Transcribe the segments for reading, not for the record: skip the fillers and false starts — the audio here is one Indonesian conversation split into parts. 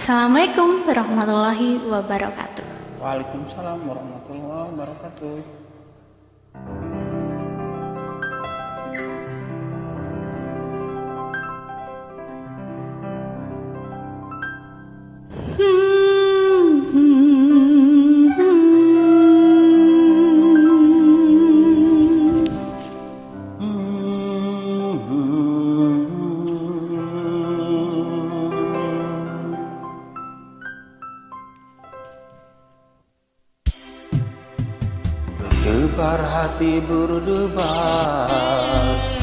Assalamualaikum warahmatullahi wabarakatuh. Waalaikumsalam warahmatullahi wabarakatuh. Berdebar hati berdebar,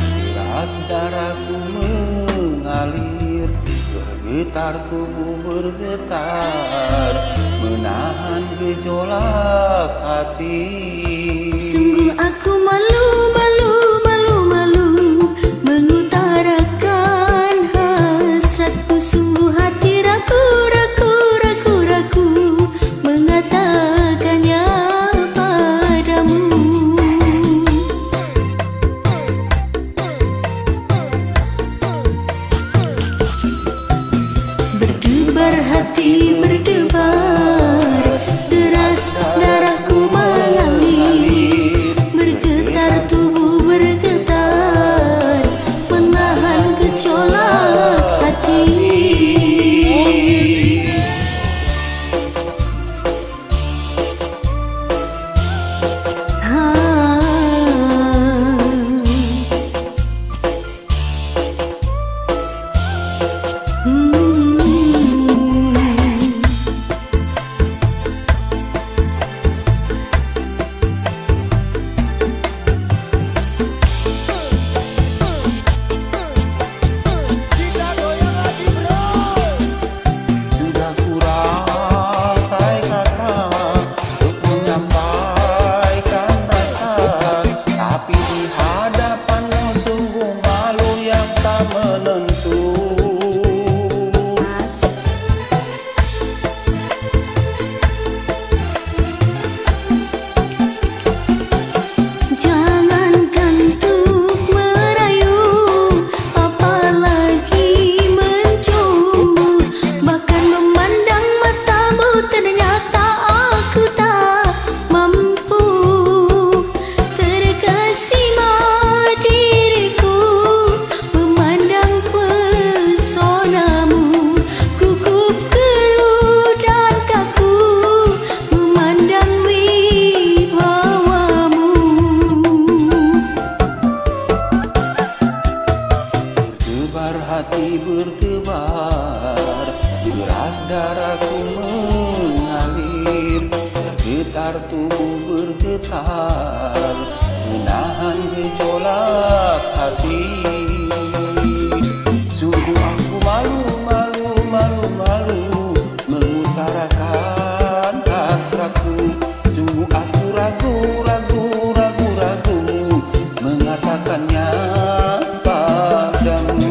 deras darahku mengalir, bergetar tubuh bergetar, menahan gejolak hati. Sungguh aku malu, malu, malu, malu mengutarakan hasratku. Sungguh hati ragu, ragu, ragu, ragu mengatakannya padamu. Berdebar hati berdebar, deras darahku mengalir, bergetar tubuh bergetar, menahan gejolak hati. Hati berdebar, deras darahku mengalir, bergetar tubuh bergetar, menahan gejolak hati. Sungguh aku malu, malu, malu, malu mengutarakan hasratku. Sungguh aku ragu, ragu, ragu, ragu mengatakannya padamu.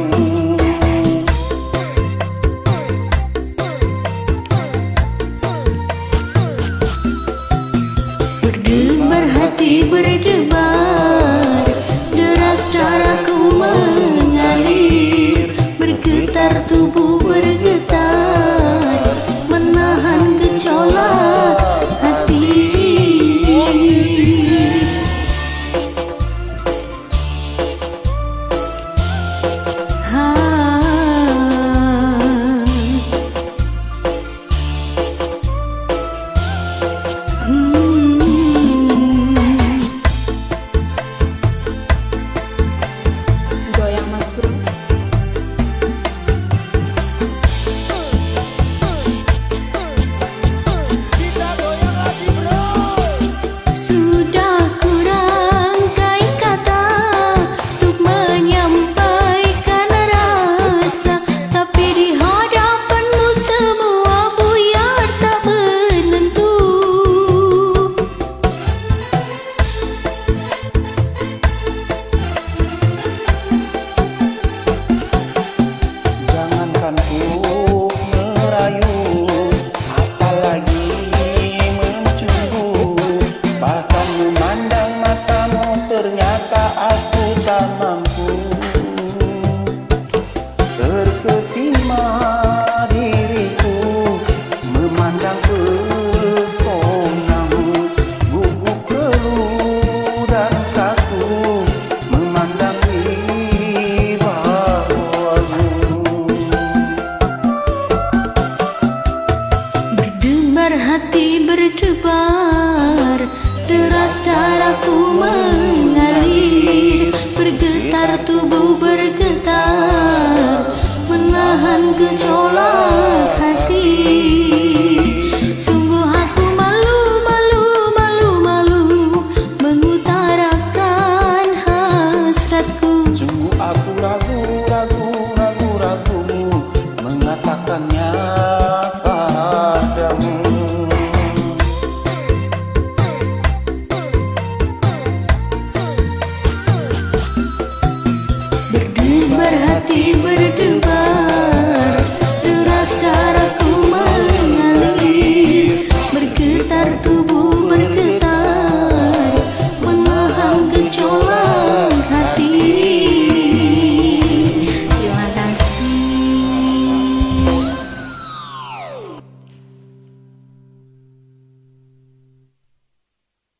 Berdebar hati berdebar, deras darahku mengalir, bergetar tubuh bergetar, menahan gejolak hati. Goyang Mas Bro. Sudah kurangkai kata untuk menyampaikan rasa, tapi di hadapanmu semua buyar tak menentu. Jangankan ku merayu, apalagi mencumbu, bahkan memandang matamu ternyata aku tak mampu. Terkesima diriku Lantas darahku mengalir, bergetar tubuh bergetar, menahan gejolak hati. Sungguh aku malu, malu, malu, malu mengutarakan hasratku. Sungguh aku ragu, ragu, ragu, ragu mengatakannya